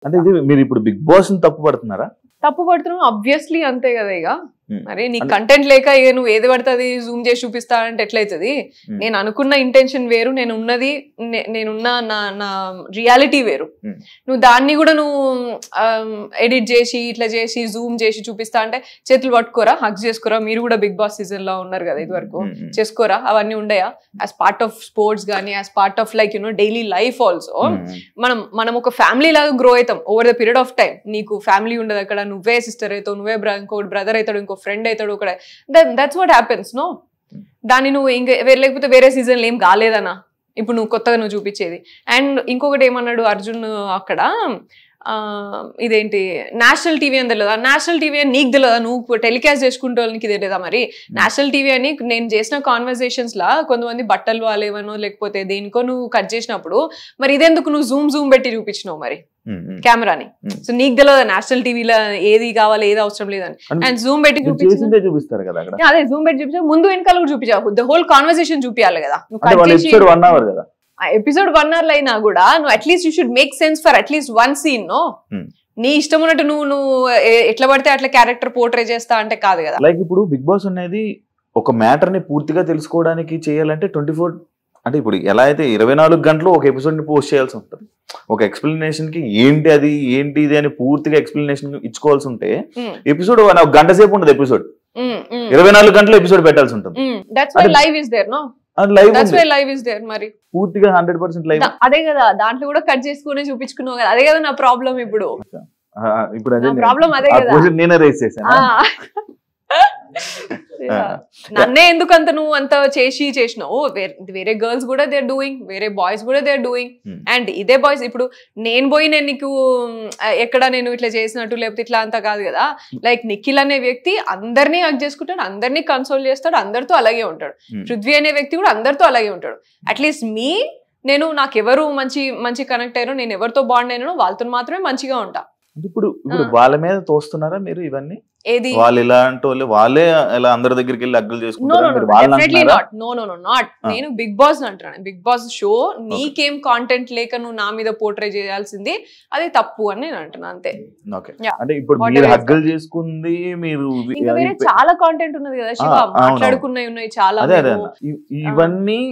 అంటే ఇది మీరు ఇప్పుడు బిగ్ బాస్ ని తప్పు పడుతున్నారా? తప్పు పడుతున్నావు ఆబ్వియస్లీ, అంతే కదా. ఇక మరి నీ కంటెంట్ లేక నువ్వు ఏది పడుతుంది జూమ్ చేసి చూపిస్తా అంటే ఎట్లయితుంది? నేను అనుకున్న ఇంటెన్షన్ వేరు, నేనున్న నా రియాలిటీ వేరు. నువ్వు దాన్ని కూడా నువ్వు ఎడిట్ చేసి ఇట్లా చేసి జూమ్ చేసి చూపిస్తా అంటే చేతులు పట్టుకోరా, హక్ చేసుకోరా? మీరు కూడా బిగ్ బాస్ సీజన్ లో ఉన్నారు కదా ఇది వరకు, చేసుకోరా? అవన్నీ ఉండయా యాజ్ పార్ట్ ఆఫ్ స్పోర్ట్స్ కానీ as part of like daily life also? మనం ఒక ఫ్యామిలీ లాగా గ్రో అవుతాం over the period of time. నీకు ఫ్యామిలీ ఉండదు అక్కడ, నువ్వే సిస్టర్ అవుతావు, నువ్వే ఇంకో బ్రదర్ అవుతాడు, ఇంకో ఫ్రెండ్ అవుతాడు అక్కడ. That's what happens. నో, దాన్ని నువ్వు ఇంకా లేకపోతే వేరే సీజన్లో ఏం కాలేదనా ఇప్పుడు నువ్వు కొత్తగా నువ్వు చూపించేది. అండ్ ఇంకొకటి ఏమన్నాడు అర్జున్ అక్కడ, ఇదేంటి నేషనల్ టీవీ అని తెలియదా? నేషనల్ టీవీ అని నీకు తెలియదా? నువ్వు టెలికాస్ట్ చేసుకుంటే నీకు తెలియదా? మరి నేషనల్ టీవీ అని నేను చేసిన కాన్వర్సేషన్స్ లా కొంతమంది బట్టలు వాళ్ళేవనో లేకపోతే దేనికో నువ్వు కట్ చేసినప్పుడు మరి ఇదెందుకు నువ్వు జూమ్ పెట్టి చూపించినావు మరి కెమెరాని? సో నీకు తెలియదా నేషనల్ టీవీలో ఏది కావాలి ఏది అవసరం లేదని? అండ్ జూమ్ పెట్టి చూపిస్తారు కదా. అదే జూమ్ పెట్టి చూపించా, ముందు వెనకాల కూడా చూపించావు, ద హోల్ కాన్వర్సేషన్ చూపించాలి కదా. ఎపిసోడ్ 1 hour అయినా కూడా నువ్వు at least you should make sense for at least one scene. No, నీ ఇష్టం ఉన్నట్టు నువ్వు ఎట్లా పడితే అట్లా క్యారెక్టర్ పోర్ట్రే చేస్తా అంటే కాదు కదా. లైక్ ఇప్పుడు బిగ్ బాస్ అనేది ఒక మ్యాటర్ ని పూర్తిగా తెలుసుకోవడానికి చేయాలంటే 24 అంటే ఇప్పుడు ఎలా అయితే 24 గంటలు ఒక ఎపిసోడ్ ని పోస్ట్ చేయాల్సి ఉంటుంది. ఒక ఎక్స్ప్లెనేషన్ కి ఏంటి అది ఏంటి ఇది అని పూర్తిగా ఎక్స్ప్లెనేషన్ ఇచ్చుకోవాల్సి ఉంటే ఎపిసోడ్ ఒక గంట సేపు ఉండదు. ఎపిసోడ్ 24 గంటలు ఎపిసోడ్ పెట్టాల్సి ఉంటుంది. పూర్తిగా 100% లైవ్. అదే కదా, దాంట్లో కూడా కట్ చేసుకుని చూపించుకున్నావు కదా. అదే కదా నా ప్రాబ్లం ఇప్పుడు. ప్రాబ్లం అదే కదా, నేనే రేస్ చేశాను. నన్నే ఎందుకంత నువ్వు అంత చేసినావు? వేరే గర్ల్స్ కూడా దే ఆర్ డూయింగ్, వేరే బాయ్స్ కూడా దే ఆర్ డూయింగ్. అండ్ ఇదే బాయ్స్ ఇప్పుడు నేను పోయి నేను నీకు ఎక్కడ నేను ఇట్లా చేసినట్టు లేకపోతే ఇట్లా అంతా కాదు కదా. లైక్ నిఖిల్ అనే వ్యక్తి అందరినీ హక్ చేసుకుంటాడు, అందరినీ కన్సోల్ చేస్తాడు, అందరితో అలాగే ఉంటాడు. పృథ్వీ అనే వ్యక్తి కూడా అందరితో అలాగే ఉంటాడు. అట్లీస్ట్ నాకు ఎవరు మంచి కనెక్ట్ అయ్యారో, నేను ఎవరితో బాండ్ అయినానో వాళ్ళతో మాత్రమే మంచిగా ఉంటా. ఇప్పుడు వాళ్ళ మీద తోస్తున్నారా మీరు ఇవన్నీ? ఏది వాళ్ళు ఇలాంటి వాళ్ళే ఇలా అందరి దగ్గరికి వెళ్ళి అగ్గులు చేసుకుంటారు? నేను బిగ్ బాస్ అంటున్నాను. బిగ్ బాస్ షో నీకేం కాంటెంట్ లేక నువ్వు నా మీద పోర్ట్రే చేయాల్సింది అది తప్పు అని నేను అంటున్నా, అంతే. అంటే ఇప్పుడు మీరు హగ్గులు చేసుకుంది మీరు ఇంకా వేరే చాలా కాంటెంట్ ఉన్నది కదా శివ, మాట్లాడుకున్నవి ఉన్నాయి చాలా. ఇవన్నీ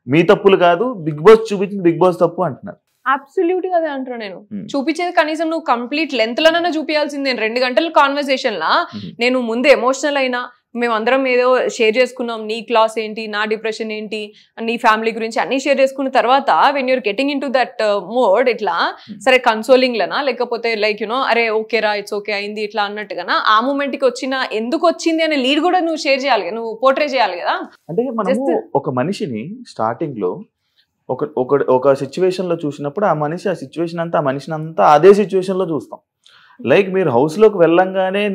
మీ తప్పులు కాదు, బిగ్ బాస్ చూపించింది బిగ్ బాస్ తప్పు అంటున్నారు. అబ్సల్యూట్ గా అదే అంటున్నా నేను. చూపించేది కనీసం నువ్వు కంప్లీట్ లెంత్ లోనైనా చూపించాల్సిందే. 2 గంటల కాన్వర్సేషన్ లా నేను ముందు ఎమోషనల్ అయినా, మేమందరం ఏదో షేర్ చేసుకున్నాం, నీ క్లాస్ ఏంటి, నా డిప్రెషన్ ఏంటి, నీ ఫ్యామిలీ గురించి అన్ని షేర్ చేసుకున్న తర్వాత when you're getting in to that mode, ఇట్లా సరే కన్సోలింగ్ లనా లేకపోతే లైక్ అరే ఓకే రా ఇట్స్ ఓకే అయింది ఇట్లా అన్నట్టుగా ఆ మూమెంట్ కి ఎందుకు వచ్చింది అనే లీడ్ కూడా నువ్వు షేర్ చేయాలి, నువ్వు పోర్ట్రే చేయాలి కదా. అంటే మనము ఒక మనిషిని స్టార్టింగ్ లో ఒక సిచ్యువేషన్ లో చూసినప్పుడు ఆ సిచ్యువేషన్ అంతా ఆ మనిషిని అంతా అదే సిచ్యువేషన్ లో చూస్తాం. లైక్ మీరు హౌస్ లోకి వెళ్ళంగానే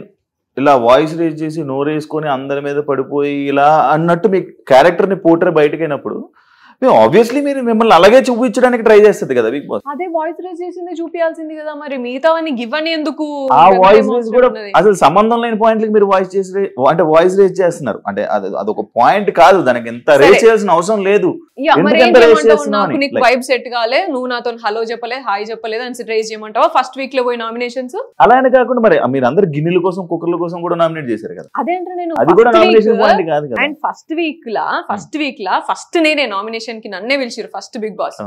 ఇలా వాయిస్ రేజ్ చేసి నోరేసుకొని అందరి మీద పడిపోయి ఇలా అన్నట్టు మీ క్యారెక్టర్ ని పోర్ట్రే బయటకు అయినప్పుడు ఆబ్వియస్లీ మీరు మిమ్మల్ని అలాగే చూపించడానికి ట్రై చేస్తుంది కదా బిగ్ బాస్. అదే వాయిస్ రేజ్ చేసింది చూపించాల్సింది కదా. మరి మిగతా గివ్ అని ఎందుకు? ఆ వాయిస్ రేజ్ కూడా అసలు సంబంధం లేని పాయింట్లకి మీరు వాయిస్ రేజ్ చేస్తున్నారు. అంటే అదొక పాయింట్ కాదు, దానికి ఎంత రేజ్ చేయాల్సిన అవసరం లేదు. నాకు నీకు వైబ్ సెట్ కాలే, నువ్వు నాతో హలో చెప్పలేదు, హాయ్ చెప్పలేదు అని రేజ్ చేయమంటావా? ఫస్ట్ వీక్ లో పోయి నామినేషన్స్ అలా అని కాకుండా మరి మీరు అందరు గిన్నెల కోసం కుక్కర్ల కోసం కూడా నామినేట్ చేశారు కదా. అదే అంటే నేను అది కూడా నామినేషన్ పాయింట్ కాదు కదా. And first week law first నేనే నామినేషన్ కి నన్నే పిలిచారు ఫస్ట్ బిగ్ బాస్.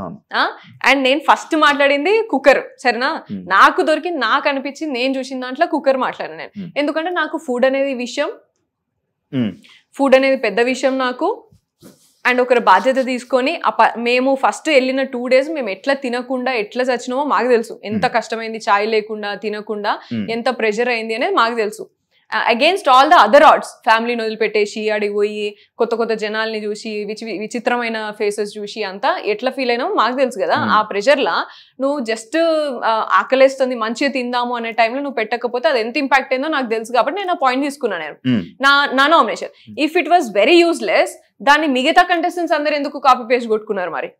అండ్ నేను ఫస్ట్ మాట్లాడింది కుక్కర్, సరేనా? నాకు దొరికింది, నాకు అనిపించింది, నేను చూసిన దాంట్లో కుక్కర్ మాట్లాడాను నేను. ఎందుకంటే నాకు ఫుడ్ అనేది పెద్ద విషయం నాకు. అండ్ ఒకరి బాధ్యత తీసుకొని మేము ఫస్ట్ వెళ్ళిన 2 days మేము ఎట్లా తినకుండా ఎట్లా చచ్చినామో మాకు తెలుసు. ఎంత కష్టమైంది చాయ్ లేకుండా తినకుండా, ఎంత ప్రెషర్ అయింది అనేది మాకు తెలుసు. Against all the other arts, ఫ్యామిలీని వదిలిపెట్టేసి అడిగి పోయి కొత్త జనాల్ని చూసి విచిత్రమైన ఫేసెస్ చూసి అంతా ఎట్లా ఫీల్ అయినామో మాకు తెలుసు కదా. ఆ ప్రెషర్లా నువ్వు జస్ట్ ఆకలేస్తుంది మంచిగా తిందాము అనే టైంలో నువ్వు పెట్టకపోతే అది ఎంత ఇంపాక్ట్ అయిందో నాకు తెలుసు. కాబట్టి నేను ఆ పాయింట్ తీసుకున్నాను నేను నా nomination. If it was very useless, దాన్ని మిగతా కంటెస్టెంట్స్ అందరు ఎందుకు కాపీ పేస్ట్ కొట్టుకున్నారు మరి?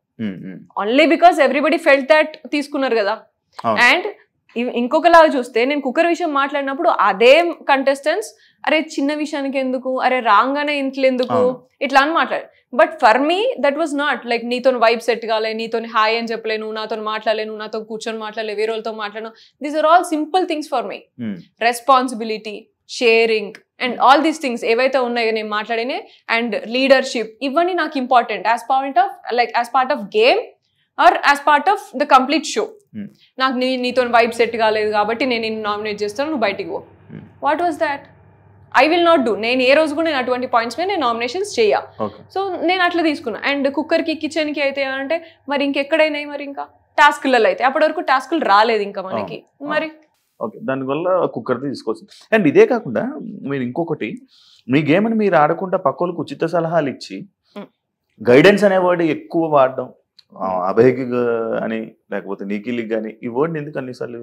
Only because everybody felt that తీసుకున్నారు కదా. అండ్ ఇంకొకలాగా చూస్తే నేను కుక్కర్ విషయం మాట్లాడినప్పుడు అదే కంటెస్టెంట్స్ అరే చిన్న విషయానికి ఎందుకు, అరే రాగానే ఇంట్లో ఎందుకు, ఇట్లా అని మాట్లాడారు. But for me that was not like నీతో వైబ్ సెట్ కాలే, నీతో హాయ్ అని చెప్పలేను, నాతో మాట్లాడలేను, నాతో కూర్చొని మాట్లాడలే, వేరే వాళ్ళతో మాట్లాడను. These are all simple things for me. Responsibility, sharing and all these things ఏవైతే ఉన్నాయో నేను మాట్లాడినే, అండ్ లీడర్షిప్, ఇవన్నీ నాకు important as part of game or as part of the complete show. నాకు నీతో వైబ్ సెట్ కాలేదు కాబట్టి నేను నిన్ను నామినేట్ చేస్తాను, నువ్వు బయటికి పో. What was that? I will not do. నేను ఏ రోజు కూడా నేను అటువంటి పాయింట్స్ మీద నేను నామినేషన్స్ చేయ. సో నేను అట్లా తీసుకున్నా. అండ్ కుక్కర్కి కిచెన్కి అయితే అంటే మరి ఇంకెక్కడైనాయి, మరి ఇంకా టాస్క్లలో అయితే అప్పటి వరకు టాస్క్లు రాలేదు ఇంకా మనకి. మరి ఓకే, దానివల్ల కుక్కర్ తీసుకోవచ్చు. అండ్ ఇదే కాకుండా మీరు ఇంకొకటి, మీ గేమ్ అని మీరు ఆడకుండా పక్కలకు ఉచిత సలహాలు ఇచ్చి గైడెన్స్ అనే వర్డ్ ఎక్కువ వాడడం, అభయకి అని లేకపోతే నిఖిల్కి కానీ, ఈ వర్డ్ ఎందుకు అన్నిసార్లు?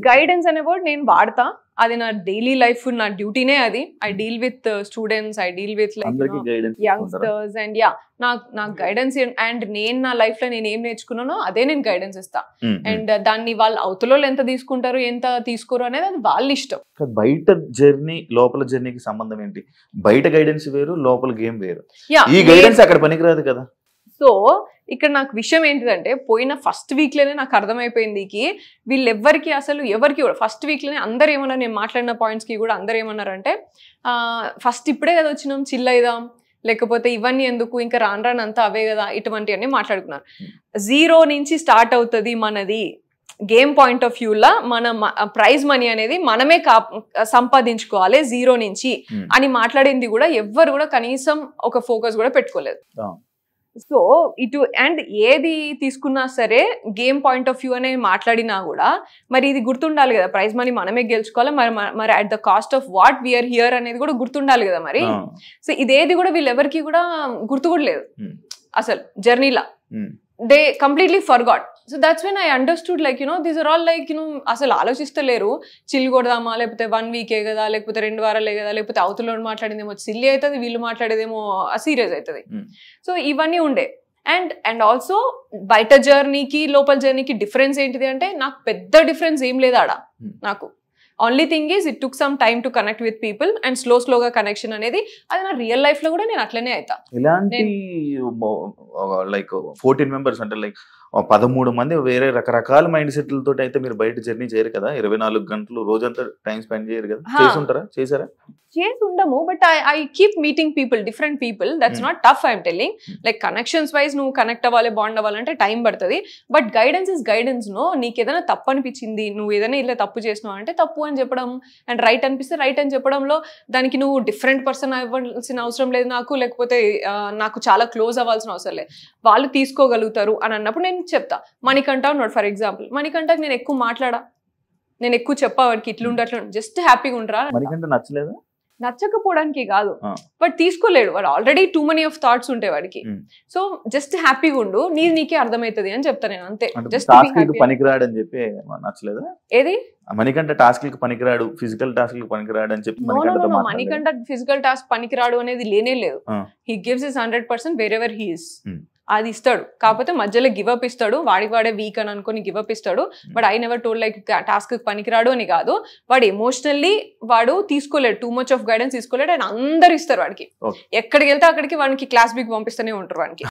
గైడెన్స్ అనే వర్డ్ నేను వాడతా, అది నా డైలీ లైఫ్, నా డ్యూటీనే అది. I deal with students, I deal with youngsters, and నాకు గైడెన్స్. అండ్ నేను నా లైఫ్ లో నేను ఏం నేర్చుకున్నానో అదే నేను గైడెన్స్ ఇస్తా. అండ్ దాన్ని వాళ్ళు అవతల ఎంత తీసుకుంటారు ఎంత తీసుకోరు అనేది అది వాళ్ళ ఇష్టం. బయట జర్నీ లోపల జర్నీకి సంబంధం ఏంటి? బయట గైడెన్స్ వేరు, లోపల గేమ్ వేరు. ఈ గైడెన్స్ అక్కడ పనికిరాదు కదా. సో ఇక్కడ నాకు విషయం ఏంటిదంటే, పోయిన ఫస్ట్ వీక్లోనే నాకు అర్థమైపోయింది వీళ్ళెవ్వరికి అసలు ఎవరికి కూడా ఫస్ట్ వీక్లోనే అందరు ఏమన్నారు, నేను మాట్లాడిన పాయింట్స్కి కూడా అందరు ఏమన్నారంటే, ఫస్ట్ ఇప్పుడే కదా వచ్చినాం, చిల్ అయిదాం, లేకపోతే ఇవన్నీ ఎందుకు, ఇంకా రానంతా అవే కదా, ఇటువంటివన్నీ మాట్లాడుకున్నారు. 0 నుంచి స్టార్ట్ అవుతుంది మనది గేమ్ పాయింట్ ఆఫ్ వ్యూలా. మన ప్రైజ్ మనీ అనేది మనమే సంపాదించుకోవాలి 0 నుంచి అని మాట్లాడింది కూడా ఎవ్వరు కూడా కనీసం ఒక ఫోకస్ కూడా పెట్టుకోలేదు. సో ఇటు అండ్ ఏది తీసుకున్నా సరే గేమ్ పాయింట్ ఆఫ్ వ్యూ అనే మాట్లాడినా కూడా మరి ఇది గుర్తుండాలి కదా, ప్రైజ్ మనీ మనమే గెలుచుకోవాలి, మరి at the cost of what we are here అనేది కూడా గుర్తుండాలి కదా మరి. సో ఇదేది కూడా వీళ్ళెవరికి కూడా గుర్తు కూడా లేదు అసలు జర్నీలా. They completely forgot. So that's when I understood like these are all like అసలు ఆలోచిస్తలేరు, చిల్ కొడదామా, లేకపోతే 1 వీకే కదా, లేకపోతే 2 వారాలే కదా, లేకపోతే అవతల మాట్లాడిందేమో సిల్లీ అవుతుంది, వీళ్ళు మాట్లాడేదేమో సీరియస్ అవుతుంది. సో ఇవన్నీ ఉండే. అండ్ ఆల్సో బయట జర్నీకి లోపల జర్నీకి డిఫరెన్స్ ఏంటిది అంటే, నాకు పెద్ద డిఫరెన్స్ ఏం లేదు ఆడ. నాకు only thing is it took some time to connect with people and స్లోగా కనెక్షన్ అనేది అది నా రియల్ లైఫ్ లో కూడా నేను అట్లనే అవుతా. ఇలాంటి లైక్ 14 మెంబర్స్ అంటే లైక్ 13 మంది వేరే రకరకాల మైండ్ సెట్లతో అయితే మీరు బయట జర్నీ చేయరు కదా, 24 గంటలు రోజంతా టైం స్పెండ్ చేయరు కదా. చేసారా? చేసి ఉండము, but I keep meeting people, different people. That's not tough, I'm telling. Like connections wise నువ్వు కనెక్ట్ అవ్వాలి, బాండ్ అవ్వాలంటే టైం పడుతుంది. But guidance is guidance. నీకు ఏదైనా తప్పు అనిపించింది, నువ్వు ఏదైనా ఇలా తప్పు చేసినావు అంటే తప్పు అని చెప్పడం, అండ్ రైట్ అనిపిస్తే రైట్ అని చెప్పడంలో దానికి నువ్వు డిఫరెంట్ పర్సన్ అవ్వాల్సిన అవసరం లేదు నాకు, లేకపోతే నాకు చాలా క్లోజ్ అవ్వాల్సిన అవసరం లేదు. వాళ్ళు తీసుకోగలుగుతారు అని అన్నప్పుడు నేను చెప్తా. మణికంఠ ఉన్నాడు ఫర్ ఎగ్జాంపుల్, మణికంఠకి నేను ఎక్కువ మాట్లాడా, నేను ఎక్కువ చెప్పా వాడికి ఇట్లుంటే అట్లా జస్ట్ హ్యాపీగా ఉండరా. మణికంఠ నచ్చలేదా? నచ్చకపోవడానికి కాదు, బట్ తీసుకోలేడు వాడు, already two money of thoughts ఉంటాయి వాడికి. సో జస్ట్ హ్యాపీగా ఉండు, నీకే అర్థమవుతుంది అని చెప్తా నేను, అంతే. జస్ట్ పనికిరాడు అని చెప్పి నచ్చలేదా? ఏది మణికంఠ టాస్క్ పనికిరాడు, ఫిజికల్ టాస్క్ పనికిరాడు అని చెప్పి మణికంఠ ఫిజికల్ టాస్క్ పనికిరాడు అనేది లేనే లేదు. He gives his 100% wherever he is. అది ఇస్తాడు, కాకపోతే మధ్యలో గివప్ ఇస్తాడు, వాడే వీక్ అని అనుకుని గివప్ ఇస్తాడు. But I never told like task పనికిరాడు అని కాదు, వాడు ఎమోషనల్లీ వాడు తీసుకోలేడు, టూ మచ్ ఆఫ్ గైడెన్స్ తీసుకోలేడు. అండ్ అందరు ఇస్తారు వాడికి, ఎక్కడికి వెళ్తే అక్కడికి వాడికి క్లాస్ బీక్ పంపిస్తూనే ఉంటారు వాడికి.